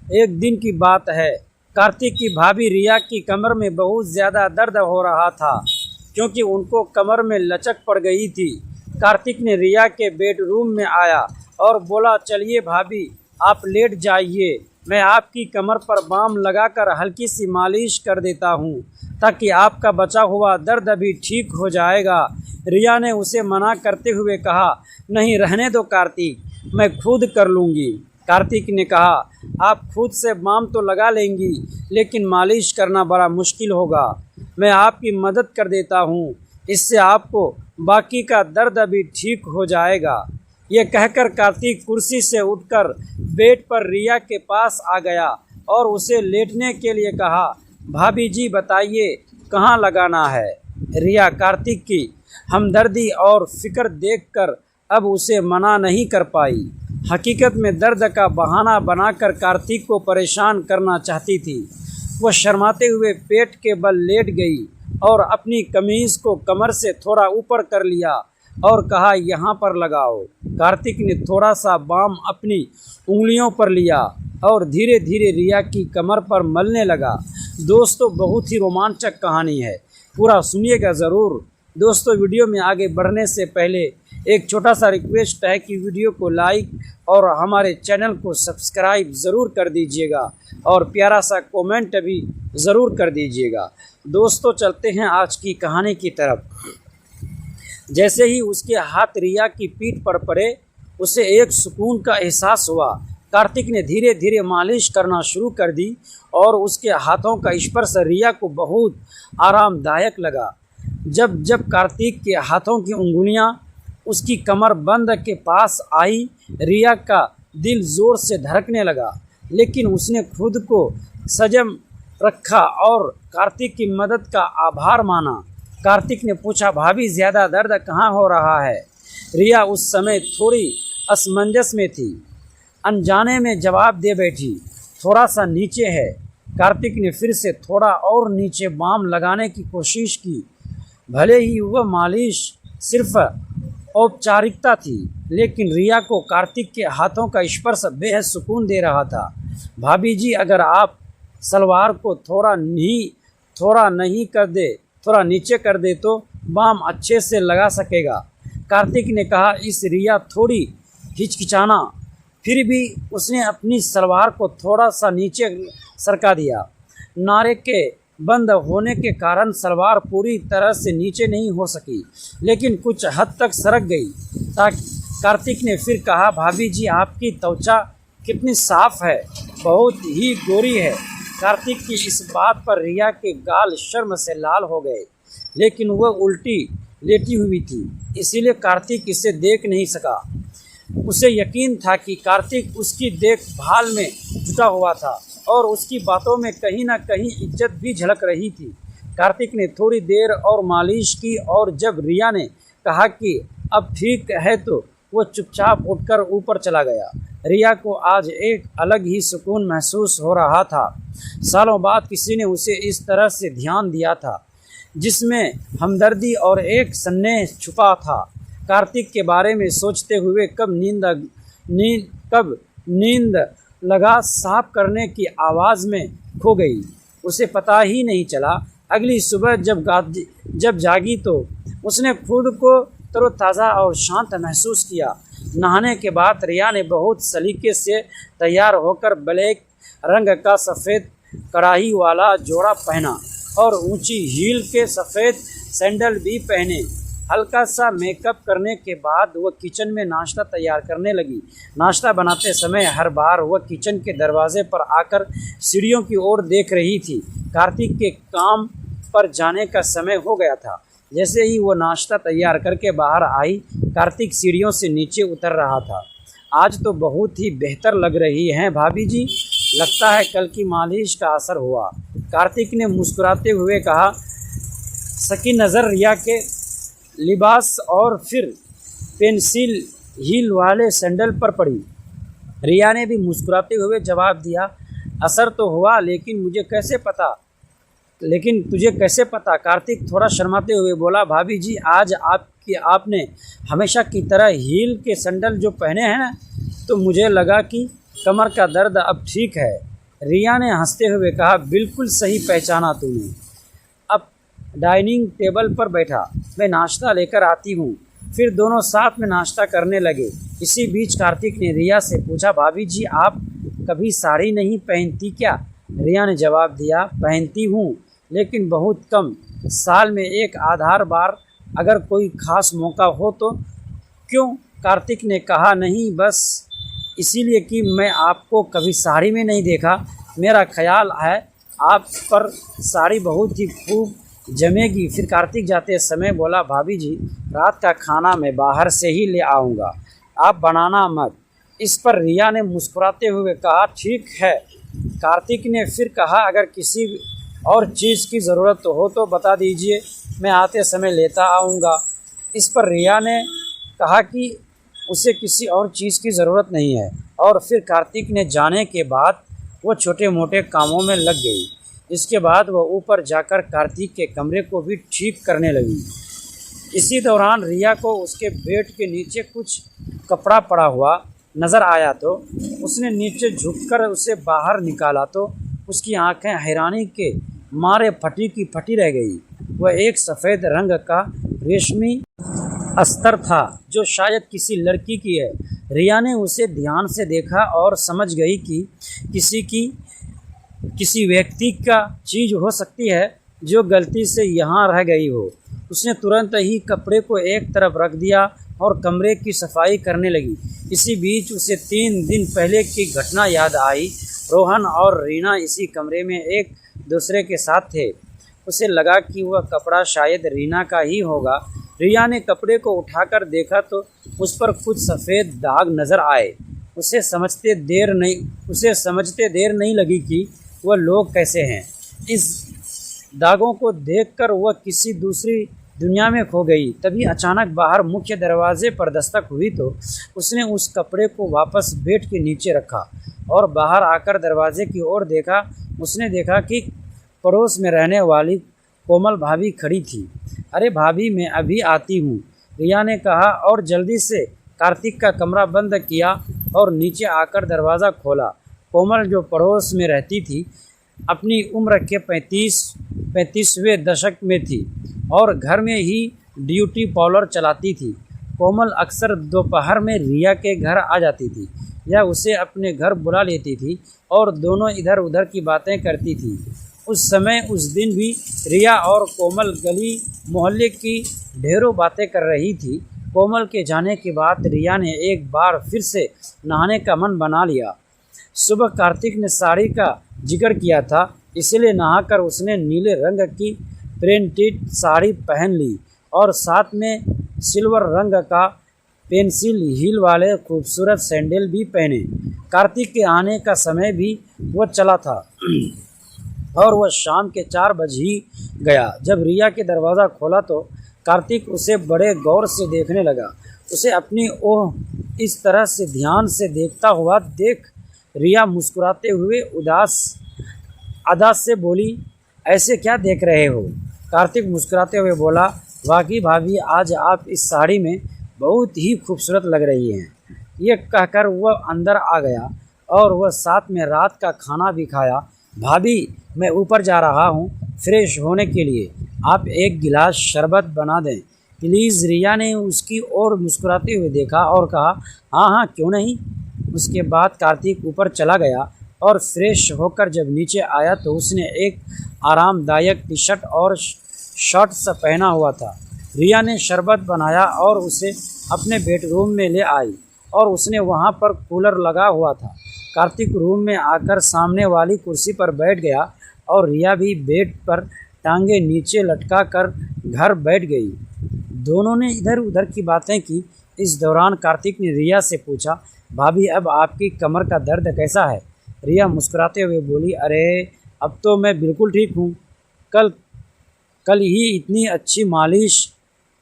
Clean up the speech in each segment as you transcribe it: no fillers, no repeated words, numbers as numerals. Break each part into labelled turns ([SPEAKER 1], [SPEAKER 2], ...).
[SPEAKER 1] एक दिन की बात है। कार्तिक की भाभी रिया की कमर में बहुत ज़्यादा दर्द हो रहा था क्योंकि उनको कमर में लचक पड़ गई थी। कार्तिक ने रिया के बेडरूम में आया और बोला, चलिए भाभी आप लेट जाइए, मैं आपकी कमर पर बाम लगाकर हल्की सी मालिश कर देता हूँ ताकि आपका बचा हुआ दर्द अभी ठीक हो जाएगा। रिया ने उसे मना करते हुए कहा, नहीं रहने दो कार्तिक, मैं खुद कर लूँगी। कार्तिक ने कहा, आप खुद से बाम तो लगा लेंगी लेकिन मालिश करना बड़ा मुश्किल होगा, मैं आपकी मदद कर देता हूँ, इससे आपको बाकी का दर्द अभी ठीक हो जाएगा। ये कहकर कार्तिक कुर्सी से उठकर बेड पर रिया के पास आ गया और उसे लेटने के लिए कहा, भाभी जी बताइए कहाँ लगाना है। रिया कार्तिक की हमदर्दी और फिक्र देखकर अब उसे मना नहीं कर पाई। हकीकत में दर्द का बहाना बनाकर कार्तिक को परेशान करना चाहती थी। वह शर्माते हुए पेट के बल लेट गई और अपनी कमीज़ को कमर से थोड़ा ऊपर कर लिया और कहा, यहाँ पर लगाओ। कार्तिक ने थोड़ा सा बाम अपनी उंगलियों पर लिया और धीरे धीरे रिया की कमर पर मलने लगा। दोस्तों, बहुत ही रोमांचक कहानी है, पूरा सुनिएगा ज़रूर। दोस्तों, वीडियो में आगे बढ़ने से पहले एक छोटा सा रिक्वेस्ट है कि वीडियो को लाइक और हमारे चैनल को सब्सक्राइब ज़रूर कर दीजिएगा और प्यारा सा कमेंट भी ज़रूर कर दीजिएगा। दोस्तों, चलते हैं आज की कहानी की तरफ। जैसे ही उसके हाथ रिया की पीठ पर पड़े, उसे एक सुकून का एहसास हुआ। कार्तिक ने धीरे धीरे मालिश करना शुरू कर दी और उसके हाथों का स्पर्श रिया को बहुत आरामदायक लगा। जब जब कार्तिक के हाथों की उंगलियां उसकी कमर बंद के पास आई, रिया का दिल ज़ोर से धड़कने लगा, लेकिन उसने खुद को संयम रखा और कार्तिक की मदद का आभार माना। कार्तिक ने पूछा, भाभी ज़्यादा दर्द कहाँ हो रहा है? रिया उस समय थोड़ी असमंजस में थी, अनजाने में जवाब दे बैठी, थोड़ा सा नीचे है। कार्तिक ने फिर से थोड़ा और नीचे बाम लगाने की कोशिश की। भले ही वह मालिश सिर्फ औपचारिकता थी, लेकिन रिया को कार्तिक के हाथों का स्पर्श बेहद सुकून दे रहा था। भाभी जी, अगर आप सलवार को थोड़ा नीचे कर दे तो बाम अच्छे से लगा सकेगा। कार्तिक ने कहा। इस रिया थोड़ी हिचकिचाना, फिर भी उसने अपनी सलवार को थोड़ा सा नीचे सरका दिया। नारे के बंद होने के कारण सलवार पूरी तरह से नीचे नहीं हो सकी, लेकिन कुछ हद तक सरक गई। कार्तिक ने फिर कहा, भाभी जी आपकी त्वचा कितनी साफ है, बहुत ही गोरी है। कार्तिक की इस बात पर रिया के गाल शर्म से लाल हो गए, लेकिन वह उल्टी लेटी हुई थी, इसीलिए कार्तिक इसे देख नहीं सका। उसे यकीन था कि कार्तिक उसकी देखभाल में जुटा हुआ था और उसकी बातों में कहीं ना कहीं इज्जत भी झलक रही थी। कार्तिक ने थोड़ी देर और मालिश की और जब रिया ने कहा कि अब ठीक है तो वो चुपचाप उठकर ऊपर चला गया। रिया को आज एक अलग ही सुकून महसूस हो रहा था। सालों बाद किसी ने उसे इस तरह से ध्यान दिया था, जिसमें हमदर्दी और एक स्नेह छुपा था। कार्तिक के बारे में सोचते हुए कब नींद लगा साफ करने की आवाज़ में खो गई, उसे पता ही नहीं चला। अगली सुबह जब जागी तो उसने खुद को तरोताज़ा और शांत महसूस किया। नहाने के बाद रिया ने बहुत सलीके से तैयार होकर ब्लैक रंग का सफ़ेद कढ़ाई वाला जोड़ा पहना और ऊंची हील के सफ़ेद सैंडल भी पहने। हल्का सा मेकअप करने के बाद वह किचन में नाश्ता तैयार करने लगी। नाश्ता बनाते समय हर बार वह किचन के दरवाजे पर आकर सीढ़ियों की ओर देख रही थी। कार्तिक के काम पर जाने का समय हो गया था। जैसे ही वो नाश्ता तैयार करके बाहर आई, कार्तिक सीढ़ियों से नीचे उतर रहा था। आज तो बहुत ही बेहतर लग रही हैं भाभी जी, लगता है कल की मालिश का असर हुआ। कार्तिक ने मुस्कुराते हुए कहा। सकी नज़र रिया के लिबास और फिर पेंसिल हील वाले सैंडल पर पड़ी। रिया ने भी मुस्कुराते हुए जवाब दिया, असर तो हुआ, लेकिन तुझे कैसे पता? कार्तिक थोड़ा शर्माते हुए बोला, भाभी जी आज आपने हमेशा की तरह हील के सैंडल जो पहने हैं ना, तो मुझे लगा कि कमर का दर्द अब ठीक है। रिया ने हंसते हुए कहा, बिल्कुल सही पहचाना तूने। अब डाइनिंग टेबल पर बैठा, मैं नाश्ता लेकर आती हूँ। फिर दोनों साथ में नाश्ता करने लगे। इसी बीच कार्तिक ने रिया से पूछा, भाभी जी आप कभी साड़ी नहीं पहनती क्या? रिया ने जवाब दिया, पहनती हूँ लेकिन बहुत कम, साल में एक आधार बार, अगर कोई ख़ास मौका हो तो। क्यों? कार्तिक ने कहा, नहीं बस इसीलिए कि मैं आपको कभी साड़ी में नहीं देखा। मेरा ख्याल है आप पर साड़ी बहुत ही खूब जमेगी। फिर कार्तिक जाते समय बोला, भाभी जी रात का खाना मैं बाहर से ही ले आऊँगा, आप बनाना मत। इस पर रिया ने मुस्कुराते हुए कहा, ठीक है। कार्तिक ने फिर कहा, अगर किसी और चीज़ की ज़रूरत हो तो बता दीजिए, मैं आते समय लेता आऊँगा। इस पर रिया ने कहा कि उसे किसी और चीज़ की ज़रूरत नहीं है। और फिर कार्तिक ने जाने के बाद वो छोटे मोटे कामों में लग गई। इसके बाद वह ऊपर जाकर कार्तिक के कमरे को भी ठीक करने लगी। इसी दौरान रिया को उसके बेड के नीचे कुछ कपड़ा पड़ा हुआ नज़र आया तो उसने नीचे झुककर उसे बाहर निकाला तो उसकी आंखें हैरानी के मारे फटी की फटी रह गई। वह एक सफ़ेद रंग का रेशमी अस्तर था जो शायद किसी लड़की की है। रिया ने उसे ध्यान से देखा और समझ गई कि किसी व्यक्ति का चीज़ हो सकती है जो गलती से यहाँ रह गई हो। उसने तुरंत ही कपड़े को एक तरफ रख दिया और कमरे की सफाई करने लगी। इसी बीच उसे 3 दिन पहले की घटना याद आई। रोहन और रीना इसी कमरे में एक दूसरे के साथ थे। उसे लगा कि वह कपड़ा शायद रीना का ही होगा। रिया ने कपड़े को उठाकर देखा तो उस पर कुछ सफ़ेद दाग नज़र आए। उसे समझते देर नहीं लगी कि वह लोग कैसे हैं। इस दागों को देखकर वह किसी दूसरी दुनिया में खो गई। तभी अचानक बाहर मुख्य दरवाजे पर दस्तक हुई तो उसने उस कपड़े को वापस बेड के नीचे रखा और बाहर आकर दरवाजे की ओर देखा। उसने देखा कि पड़ोस में रहने वाली कोमल भाभी खड़ी थी। अरे भाभी, मैं अभी आती हूँ, रिया ने कहा और जल्दी से कार्तिक का कमरा बंद किया और नीचे आकर दरवाज़ा खोला। कोमल जो पड़ोस में रहती थी, अपनी उम्र के 35वें दशक में थी और घर में ही ब्यूटी पार्लर चलाती थी। कोमल अक्सर दोपहर में रिया के घर आ जाती थी या उसे अपने घर बुला लेती थी और दोनों इधर उधर की बातें करती थी। उस दिन भी रिया और कोमल गली मोहल्ले की ढेरों बातें कर रही थी। कोमल के जाने के बाद रिया ने एक बार फिर से नहाने का मन बना लिया। सुबह कार्तिक ने साड़ी का जिक्र किया था, इसलिए नहाकर उसने नीले रंग की प्रिंटेड साड़ी पहन ली और साथ में सिल्वर रंग का पेंसिल हील वाले खूबसूरत सैंडल भी पहने। कार्तिक के आने का समय भी वह चला था और वह शाम के 4 बजे ही गया। जब रिया के दरवाज़ा खोला तो कार्तिक उसे बड़े गौर से देखने लगा। उसे अपनी ओर इस तरह से ध्यान से देखता हुआ देख रिया मुस्कुराते हुए अदा से बोली, ऐसे क्या देख रहे हो? कार्तिक मुस्कुराते हुए बोला, वाकई भाभी, आज आप इस साड़ी में बहुत ही खूबसूरत लग रही हैं। ये कहकर वह अंदर आ गया और वह साथ में रात का खाना भी खाया। भाभी, मैं ऊपर जा रहा हूँ फ्रेश होने के लिए, आप एक गिलास शरबत बना दें प्लीज़। रिया ने उसकी ओर मुस्कुराते हुए देखा और कहा, हाँ हाँ क्यों नहीं। उसके बाद कार्तिक ऊपर चला गया और फ्रेश होकर जब नीचे आया तो उसने एक आरामदायक टी शर्ट और शर्ट सा पहना हुआ था। रिया ने शरबत बनाया और उसे अपने बेडरूम में ले आई और उसने वहाँ पर कूलर लगा हुआ था। कार्तिक रूम में आकर सामने वाली कुर्सी पर बैठ गया और रिया भी बेड पर टांगे नीचे लटका कर घर बैठ गई। दोनों ने इधर उधर की बातें की। इस दौरान कार्तिक ने रिया से पूछा, भाभी अब आपकी कमर का दर्द कैसा है? रिया मुस्कुराते हुए बोली, अरे अब तो मैं बिल्कुल ठीक हूँ। कल ही इतनी अच्छी मालिश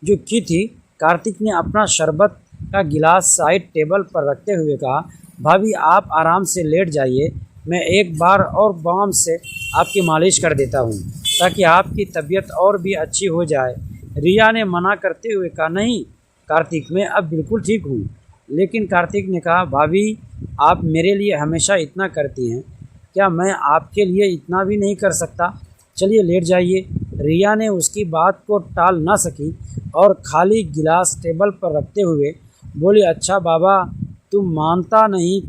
[SPEAKER 1] जो की थी। कार्तिक ने अपना शरबत का गिलास साइड टेबल पर रखते हुए कहा, भाभी आप आराम से लेट जाइए, मैं एक बार और बाम से आपकी मालिश कर देता हूँ ताकि आपकी तबीयत और भी अच्छी हो जाए। रिया ने मना करते हुए कहा, नहीं कार्तिक, मैं अब बिल्कुल ठीक हूँ। लेकिन कार्तिक ने कहा, भाभी आप मेरे लिए हमेशा इतना करती हैं, क्या मैं आपके लिए इतना भी नहीं कर सकता? चलिए लेट जाइए। रिया ने उसकी बात को टाल ना सकी और खाली गिलास टेबल पर रखते हुए बोली, अच्छा बाबा, तुम मानता नहीं,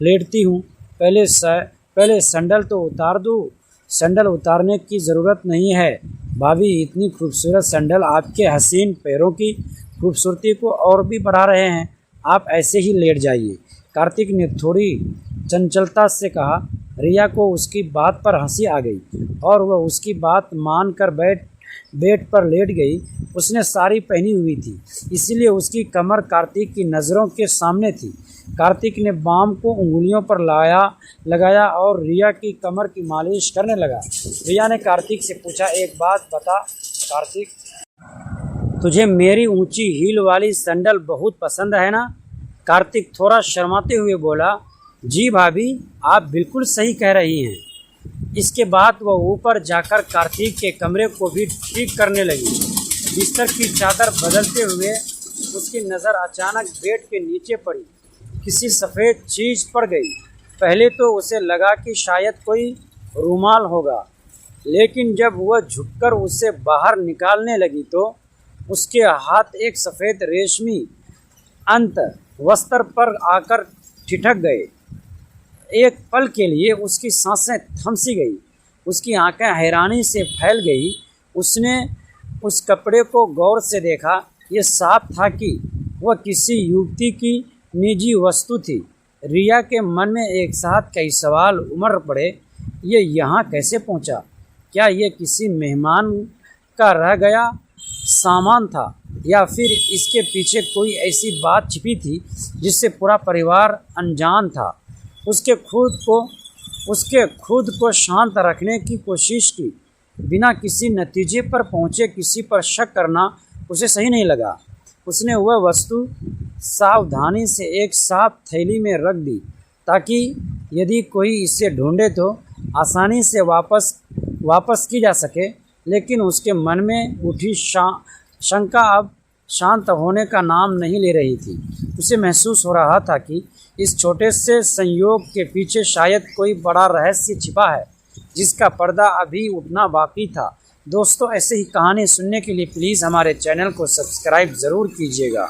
[SPEAKER 1] लेटती हूँ। पहले सैंडल तो उतार दूँ। सैंडल उतारने की ज़रूरत नहीं है भाभी, इतनी खूबसूरत सैंडल आपके हसीन पैरों की खूबसूरती को और भी बढ़ा रहे हैं। आप ऐसे ही लेट जाइए। कार्तिक ने थोड़ी चंचलता से कहा। रिया को उसकी बात पर हंसी आ गई और वह उसकी बात मानकर बेड पर लेट गई। उसने साड़ी पहनी हुई थी, इसीलिए उसकी कमर कार्तिक की नज़रों के सामने थी। कार्तिक ने बाम को उंगलियों पर लगाया और रिया की कमर की मालिश करने लगा। रिया ने कार्तिक से पूछा, एक बात बता कार्तिक, तुझे मेरी ऊंची हील वाली सैंडल बहुत पसंद है ना? कार्तिक थोड़ा शर्माते हुए बोला, जी भाभी, आप बिल्कुल सही कह रही हैं। इसके बाद वह ऊपर जाकर कार्तिक के कमरे को भी ठीक करने लगी। बिस्तर की चादर बदलते हुए उसकी नज़र अचानक बेड के नीचे पड़ी। किसी सफ़ेद चीज़ पड़ गई। पहले तो उसे लगा कि शायद कोई रूमाल होगा, लेकिन जब वह झुककर उसे बाहर निकालने लगी तो उसके हाथ एक सफ़ेद रेशमी अंत वस्त्र पर आकर ठिठक गए। एक पल के लिए उसकी सांसें थम सी गई, उसकी आंखें हैरानी से फैल गई। उसने उस कपड़े को गौर से देखा। ये साफ था कि वह किसी युवती की निजी वस्तु थी। रिया के मन में एक साथ कई सवाल उमड़ पड़े। ये यहाँ कैसे पहुँचा? क्या ये किसी मेहमान का रह गया सामान था, या फिर इसके पीछे कोई ऐसी बात छिपी थी जिससे पूरा परिवार अनजान था? उसके खुद को शांत रखने की कोशिश की। बिना किसी नतीजे पर पहुँचे किसी पर शक करना उसे सही नहीं लगा। उसने वह वस्तु सावधानी से एक साफ थैली में रख दी, ताकि यदि कोई इसे ढूंढे तो आसानी से वापस की जा सके। लेकिन उसके मन में उठी शंका अब शांत होने का नाम नहीं ले रही थी। उसे महसूस हो रहा था कि इस छोटे से संयोग के पीछे शायद कोई बड़ा रहस्य छिपा है, जिसका पर्दा अभी उठना बाकी था। दोस्तों, ऐसे ही कहानी सुनने के लिए प्लीज़ हमारे चैनल को सब्सक्राइब ज़रूर कीजिएगा।